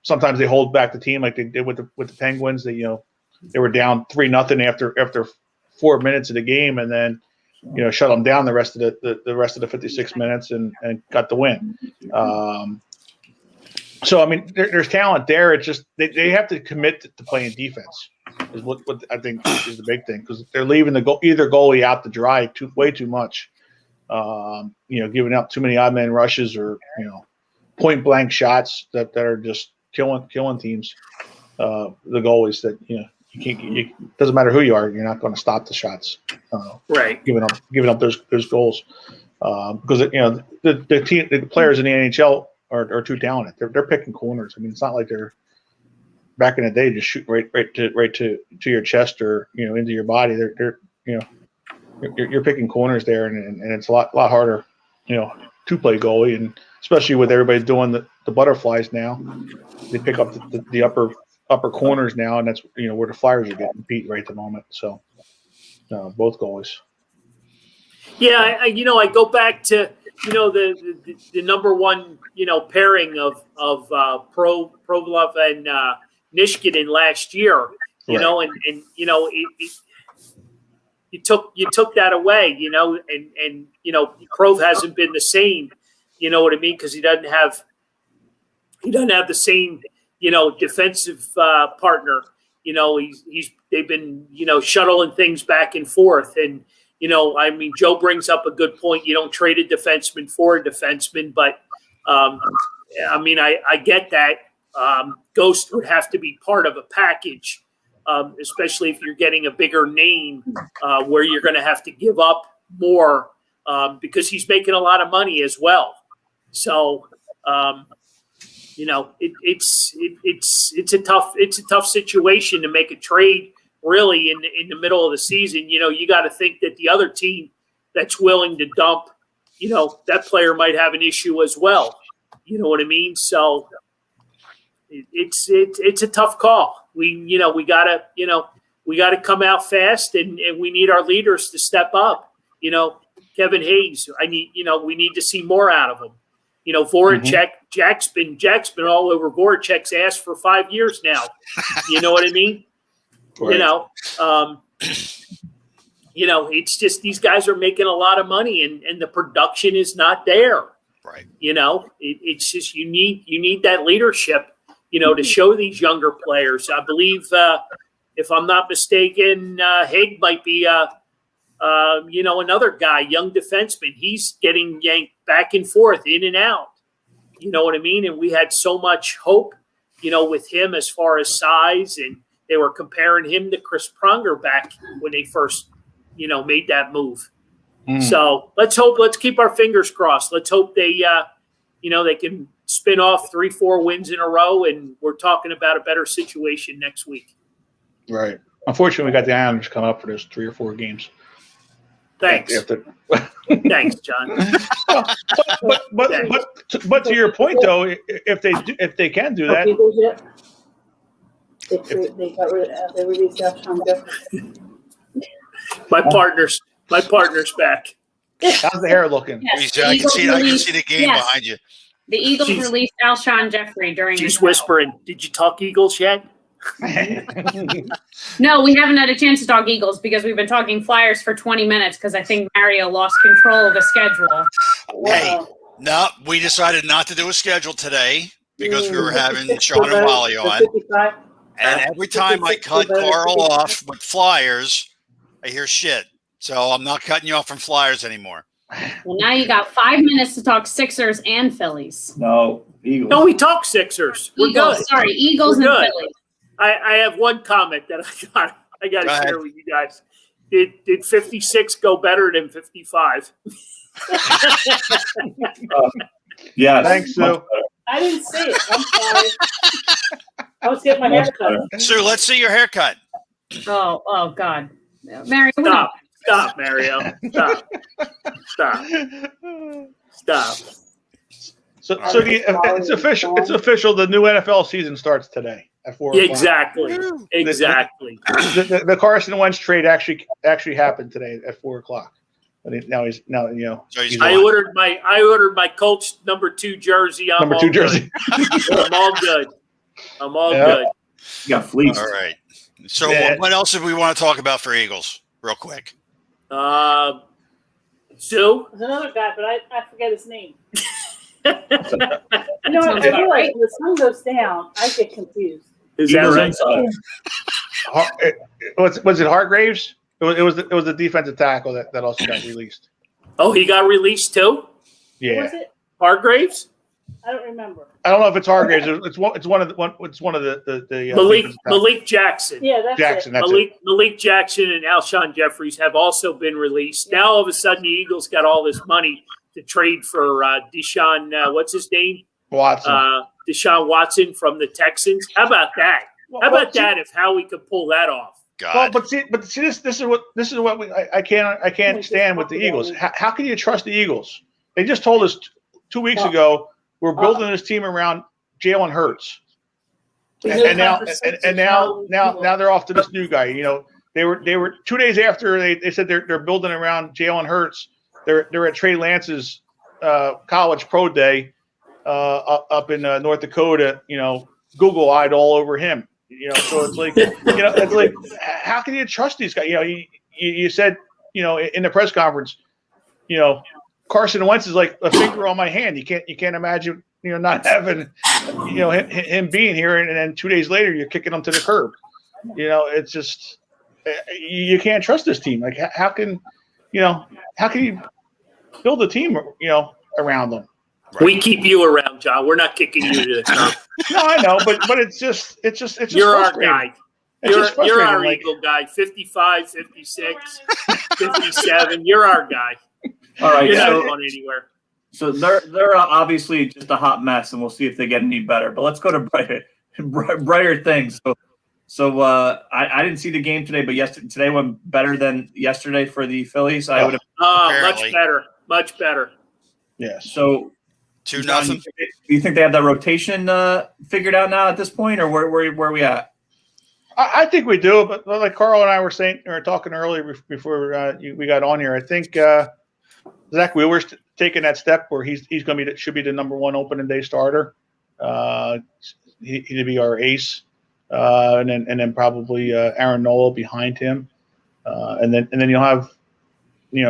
sometimes they hold back the team like they did with the Penguins. They were down 3-0 after 4 minutes of the game, and then shut them down the rest of the 56 minutes and got the win. So I mean, there's talent there. It's just they have to commit to playing defense. Is what I think is the big thing, because they're leaving either goalie out to dry way too much. Giving up too many odd man rushes or point blank shots that are just killing teams. The goalies that you can't. Doesn't matter who you are, you're not going to stop the shots. Right. Giving up those goals because the players in the NHL are too talented. They're picking corners. I mean, it's not like they're back in the day just shooting right to your chest or into your body. You're picking corners there, and it's a lot harder to play goalie, and especially with everybody doing the butterflies now, they pick up the upper corners now, and that's where the Flyers are getting beat right at the moment. So both goalies. Yeah, I go back to the number one pairing of Provorov and Nichushkin last year. Right. And you took that away. And Prov hasn't been the same. You know what I mean? Because he doesn't have the same defensive partner. They've been shuttling things back and forth, and Joe brings up a good point. You don't trade a defenseman for a defenseman, but I get that. Ghost would have to be part of a package, especially if you're getting a bigger name where you're going to have to give up more because he's making a lot of money as well. So, it's a tough situation to make a trade really in the middle of the season. You got to think that the other team that's willing to dump, that player might have an issue as well. You know what I mean? So it's a tough call. We gotta come out fast, and we need our leaders to step up. Kevin Hayes, we need to see more out of him. Voracek, Jack's been all over Voracek's ass for 5 years now. You know what I mean? Right. It's just these guys are making a lot of money, and the production is not there. Right. It's just you need that leadership, to show these younger players. I believe, if I'm not mistaken, Haig might be another guy, young defenseman. He's getting yanked back and forth, in and out. You know what I mean? And we had so much hope, with him as far as size, and they were comparing him to Chris Pronger back when they first, made that move. So let's keep our fingers crossed. Let's hope they can spin off 3-4 wins in a row, and we're talking about a better situation next week. Right. Unfortunately, we got the Islanders coming up for those 3 or 4 games. Thanks. Thanks, John. But to your point, though, if they can do that, They released Alshon Jeffrey. My partner's back. how's the hair looking? Yes, I can see released- the game yes. behind you. The Eagles She's- released Alshon Jeffrey during She's the battle. whispering, "Did you talk Eagles yet?" No, we haven't had a chance to talk Eagles because we've been talking Flyers for 20 minutes because I think Mario lost control of the schedule. Hey, no, we decided not to do a schedule today because we were having Sean and Wally on. And every time I cut Carl off with Flyers, I hear shit. So I'm not cutting you off from Flyers anymore. Well, now you got 5 minutes to talk Sixers and Phillies. No, Eagles. No, we talk Sixers. We're Eagles, good. sorry, Eagles We're and good. Phillies. I have one comment that I got Go to ahead. share with you guys. Did 56 go better than 55? Yes. Thanks, Sue. I didn't see it. I'm sorry. I was getting my hair cut. Sue, let's see your haircut. Oh God. Mario, Stop, Mario. Stop. So it's official. It's official. The new NFL season starts today at 4 o'clock. Exactly. The Carson Wentz trade actually happened today at 4 o'clock. But now he's So he's I gone. ordered my Colts number 2 jersey. I'm number all 2 good. jersey. I'm all good. I'm all Yeah. good. You got fleeced. All right. So Yeah. what else did we want to talk about for Eagles, real quick? Sue? There's another guy, but I forget his name. Sounds I about feel right. like when the sun goes down, I get confused. Is that Eagles right? inside. Was it Hargraves? It was the defensive tackle that also got released. Oh, he got released too? Who Yeah, was it? Hargraves? I don't remember. I don't know if it's Hargraves. It's one of the Malik defensive tackles. Malik Jackson. Yeah, that's Jackson. it. That's it. Malik Jackson and Alshon Jeffries have also been released. Now all of a sudden the Eagles got all this money to trade for Deshaun, what's his name? Watson. Deshaun Watson from the Texans. How about that? How about that if Howie could pull that off? Well, God. but see, this is what I can't stand with the Eagles. How can you trust the Eagles? They just told us 2 weeks ago we're building this team around Jalen Hurts, and now they're off to this new guy. You know, they were 2 days after they said they're building around Jalen Hurts. They're at Trey Lance's college pro day up in North Dakota. You know, Google-eyed all over him. You know, so it's like, it's like, how can you trust these guys? You know, you said, in the press conference, Carson Wentz is like a finger on my hand. You can't imagine, not having, him being here, and then 2 days later you're kicking him to the curb. It's just, you can't trust this team. Like, how can you build a team, around them? Right. We keep you around, John. We're not kicking you to the curb. No, I know, but it's just You're our frustrating. guy. It's just You're frustrating, our like- Eagle guy. 55, 56, 57. You're our guy. All right. You're not So, going anywhere. so they're obviously just a hot mess, and we'll see if they get any better. But let's go to brighter things. So I didn't see the game today, but today went better than yesterday for the Phillies. I would have. Apparently. Much better. Yes. So 2-0. Do you think they have that rotation figured out now at this point, or where are we at? I think we do, but like Carl and I were talking earlier before we got on here, I think Zach Wheeler's taking that step where he's going to should be the number 1 opening day starter. He'd be our ace, and then probably Aaron Nola behind him, and then you'll have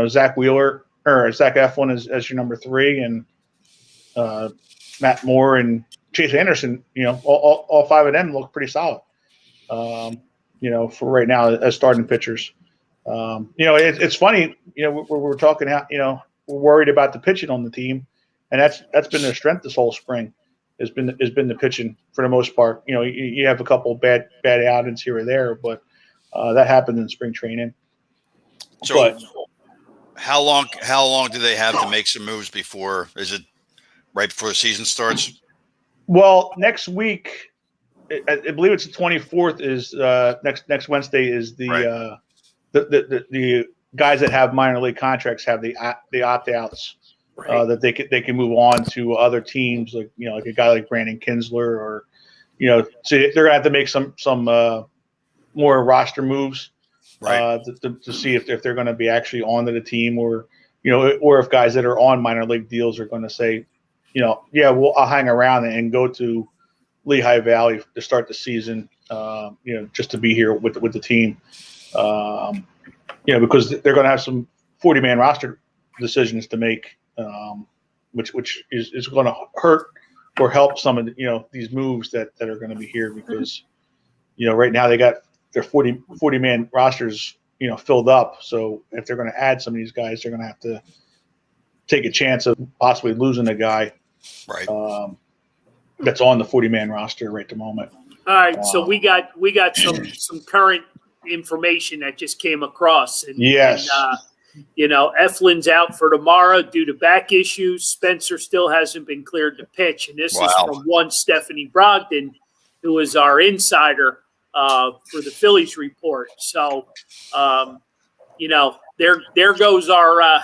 Zach Wheeler or Zach Eflin as your number 3, and Matt Moore and Chase Anderson. All 5 of them look pretty solid. For right now as starting pitchers. It's funny, we're talking how, we're worried about the pitching on the team, and that's been their strength this whole spring. Has been the pitching for the most part. You have a couple of bad outings here or there, but that happened in spring training. So But how long do they have to make some moves before? Is it right before the season starts? well, next week, I believe it's the 24th is next Wednesday is the Right. The guys that have minor league contracts have the opt-outs. That they can move on to other teams, like like a guy like Brandon Kinsler, or so they're gonna have to make some more roster moves, Right. to see if they're going to be actually onto the team, or or if guys that are on minor league deals are going to say, I'll hang around and go to Lehigh Valley to start the season, just to be here with the team, because they're going to have some 40-man roster decisions to make. Which is going to hurt or help some of these moves that are going to be here, because right now they got their 40-man rosters filled up. So if they're going to add some of these guys, they're going to have to take a chance of possibly losing a guy Right. that's on the 40-man roster right at the moment. All right, so we got some current information that just came across. And, Yes. and, Eflin's out for tomorrow due to back issues. Spencer still hasn't been cleared to pitch, and this is Wow. from one Stephanie Brogdon, who is our insider for the Phillies report. So, there goes our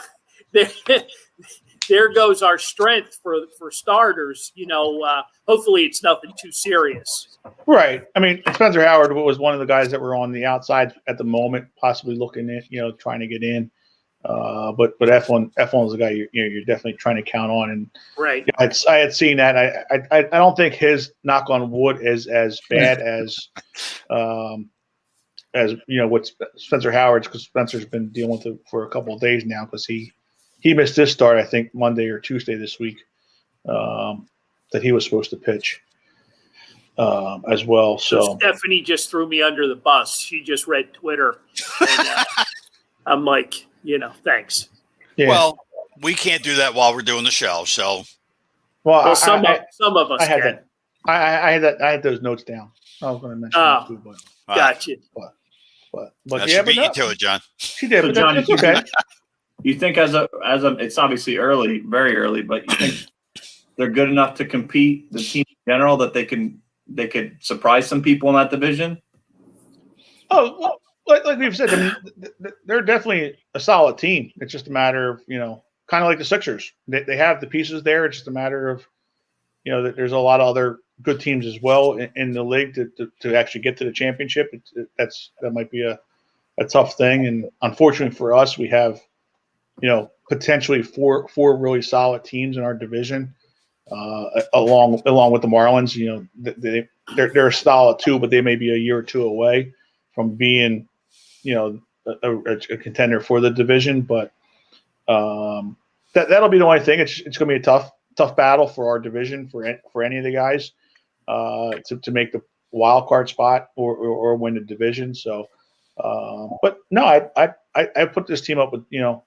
there goes our strength for starters. Hopefully it's nothing too serious. Right. I mean, Spencer Howard was one of the guys that were on the outside at the moment, possibly looking at, trying to get in. But Eflin is the guy you're definitely trying to count on. And Right. I had seen that. I don't think his, knock on wood, is as bad as what Spencer Howard's, because Spencer's been dealing with it for a couple of days now because he missed his start, I think Monday or Tuesday this week, that he was supposed to pitch as well. So Stephanie just threw me under the bus. She just read Twitter. And, I'm like, thanks. yeah. Well, we can't do that while we're doing the show. So, Well, some of us I had can. that. I had those notes down. I was going to mention that too, but Gotcha. but that yeah, should but beat you to it, John. she did. So, But John, that's okay. You think as a it's obviously early, very early, but you think they're good enough to compete, the team in general, that they could surprise some people in that division? Oh, well, like we've said, I mean, they're definitely a solid team. It's just a matter of, kind of like the Sixers. They have the pieces there. It's just a matter of, that there's a lot of other good teams as well in the league to actually get to the championship. That might be a tough thing. And unfortunately for us, we have, potentially four really solid teams in our division, along with the Marlins. They're solid too, but they may be a year or two away from being, a contender for the division. But that'll be the only thing. It's going to be a tough battle for our division for any of the guys to make the wild card spot or win the division. So, but no, I put this team up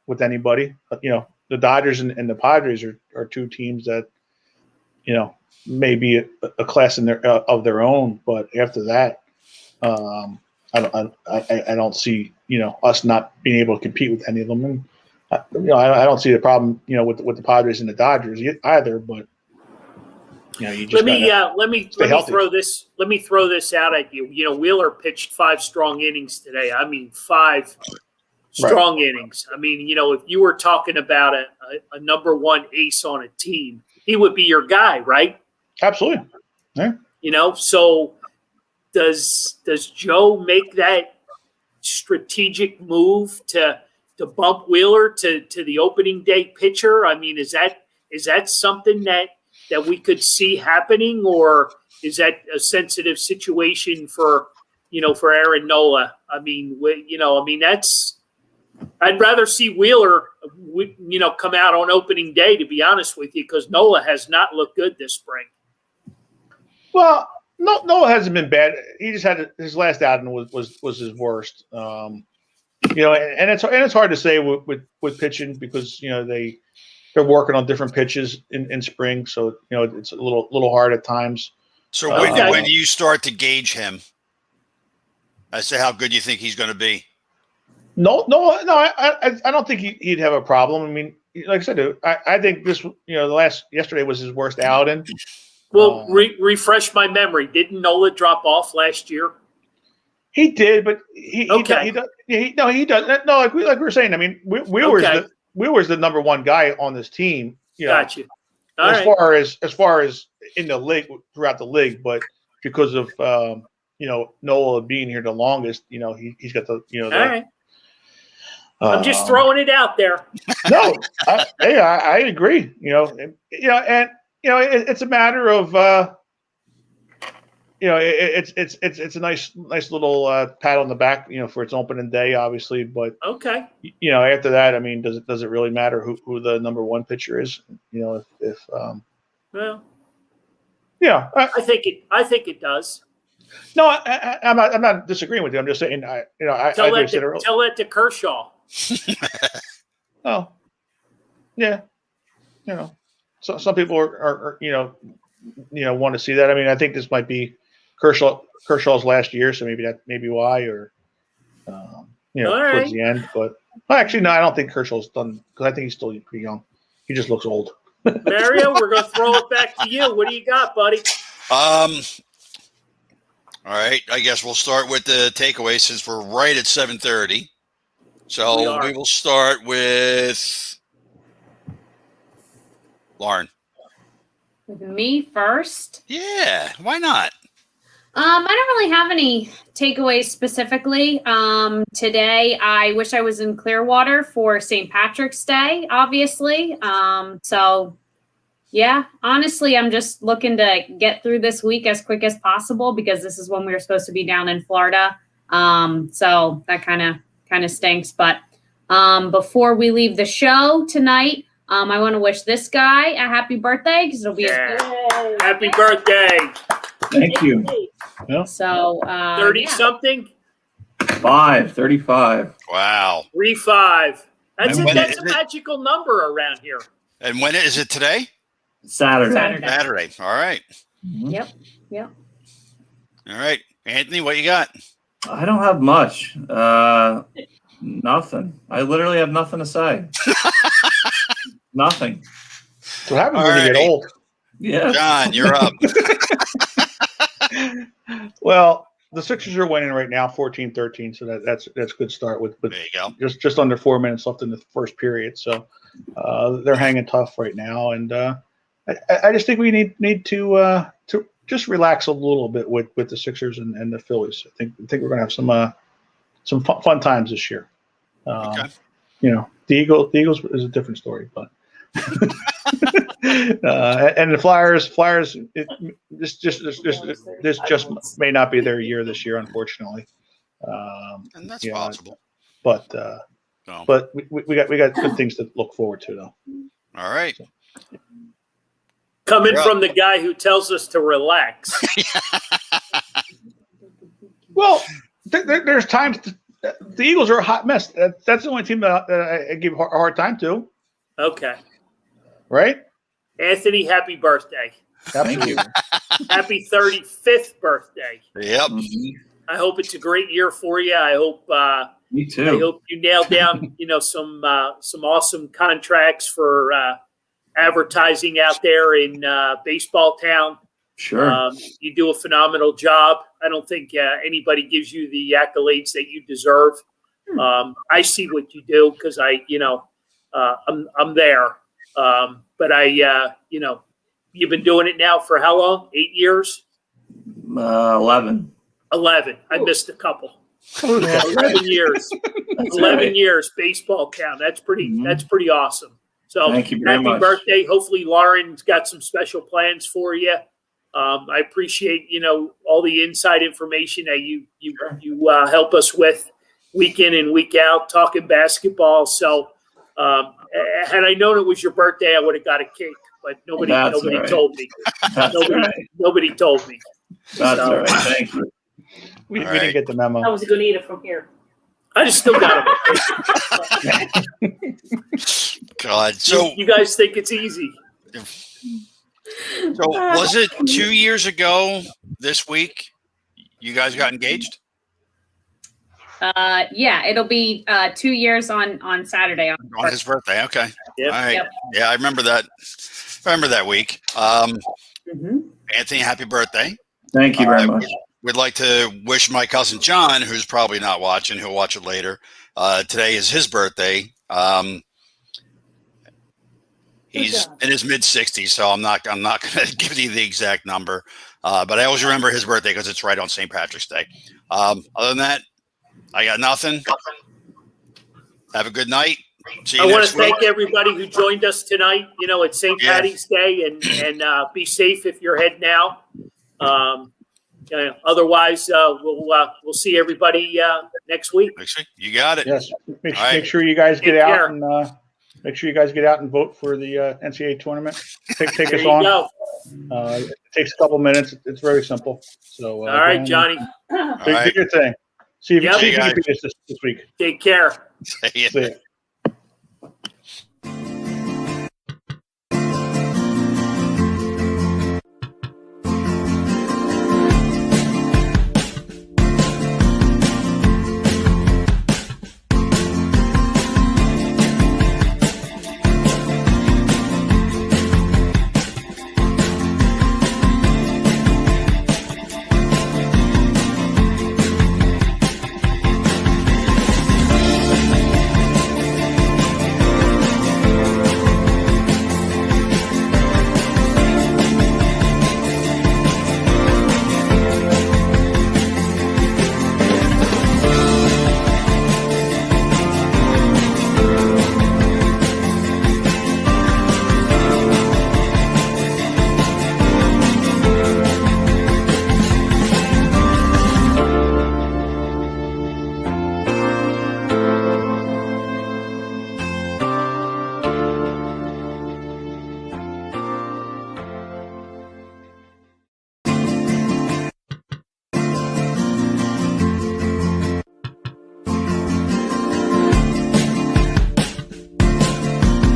with anybody. The Dodgers and the Padres are two teams that may be a class of their own. But after that, I don't see us not being able to compete with any of them. And I don't see the problem with the Padres and the Dodgers either. But you just let me throw this out at you. Wheeler pitched 5 strong innings today. I mean, 5 strong innings. I mean, if you were talking about a number one ace on a team, he would be your guy, right? Absolutely. Yeah. So does Joe make that strategic move to bump Wheeler to the opening day pitcher? I mean, is that something that we could see happening, or is that a sensitive situation for Aaron Nola? I mean, I'd rather see Wheeler, come out on opening day, to be honest with you, because Nola has not looked good this spring. Well, Nola hasn't been bad. He just had his last outing was his worst. And it's hard to say with pitching because they're working on different pitches in spring, so it's a little hard at times. So when do you start to gauge him as to how good you think he's going to be? No, I don't think he'd have a problem. I mean, like I said, I think this, yesterday was his worst outing. Well, refresh my memory. Didn't Nola drop off last year? He did, but he does. No, like we were saying. I mean, Wheeler's the number one guy on this team. Gotcha. As far as in the league, throughout the league, but because of Nola being here the longest, he's got the All right. I'm just throwing it out there. No, I agree. It's a matter of it's a nice little pat on the back, for its opening day, obviously. But okay, after that, I mean, does it really matter who the number one pitcher is? well, yeah, I think it does. No, I'm not disagreeing with you. I'm just saying, I tell earlier. that to Kershaw. Oh, yeah, so some people are want to see that. I mean, I think this might be Kershaw's last year, so maybe why, or towards the end. But actually, no, I don't think Kershaw's done because I think he's still pretty young. He just looks old. Mario, we're gonna throw it back to you. What do you got, buddy? All right, I guess we'll start with the takeaway since we're right at 7:30. So we will start with Lauren. Me first? Yeah, why not? I don't really have any takeaways specifically. Today, I wish I was in Clearwater for St. Patrick's Day, obviously. So, yeah, honestly, I'm just looking to get through this week as quick as possible because this is when we were supposed to be down in Florida. So that kind of stinks. But before we leave the show tonight, I want to wish this guy a happy birthday because it'll be his Yeah. Happy birthday. Thank you. So 30 yeah. something? 35. Wow. 3-5. That's And when a is it? magical number around here. And when is it today? Saturday. Saturday. All right. Yep. All right. Anthony, what you got? I don't have much. Nothing. I literally have nothing to say. Nothing. So what happens when you get Alrighty. old? Yeah. John, you're up. Well, the Sixers are winning right now, 14-13. So that's a good start with There you go. just under 4 minutes left in the first period. So they're hanging tough right now, and I just think we need to just relax a little bit with the Sixers and the Phillies. I think we're going to have some fun times this year. Okay. You know, the Eagles is a different story, but and the Flyers, this just may not be their year this year, unfortunately. And that's yeah, possible. But No. but we got good things to look forward to, though. All right. Coming Yeah. from the guy who tells us to relax. Well, there's times the Eagles are a hot mess. That's the only team that I give a hard time to, Okay. right? Anthony, happy birthday. Thank you. Happy 35th birthday. Yep. I hope it's a great year for you. I hope Me I too. hope you nail down, some awesome contracts for advertising out there in baseball town. Sure. You do a phenomenal job. I don't think anybody gives you the accolades that you deserve. I see what you do because I'm there. But you've been doing it now for how long? 8 years? 11. 11. I missed a couple. 11 years. 11 years baseball town. That's pretty awesome. So Thank you very happy much. birthday. Hopefully Lauren's got some special plans for you. I appreciate, all the inside information that you help us with week in and week out talking basketball. So had I known it was your birthday, I would have got a cake, but nobody That's all right. told me. That's all right. Nobody told me. That's all right. Thank you. We All didn't right. get the memo. I was going to eat it from here. I just still got them. God. So You guys think it's easy? was it 2 years ago this week you guys got engaged? Yeah, it'll be 2 years on Saturday. On his birthday. Okay. Yep. All right. Yep. Yeah, I remember that. Week. Mm-hmm. Anthony, happy birthday. Thank you very All right. much. We'd like to wish my cousin John, who's probably not watching, he'll watch it later. Today is his birthday. He's in his mid 60s, so I'm not going to give you the exact number. But I always remember his birthday because it's right on St. Patrick's Day. Other than that, I got nothing. Have a good night. See you I want next to week. thank everybody who joined us tonight. It's St. Yeah. Patty's Day, and be safe if you're heading out. Otherwise, we'll see everybody next week. Next week. You got it. Yes, All right. make sure you guys get Take out care. and make sure you guys get out and vote for the NCAA tournament. Take There us you on. go. It takes a couple minutes. It's very simple. So All right, Johnny. All do right. your thing. See if Yep. you Hey, can guys. beat us this week. Take care. See ya. See ya.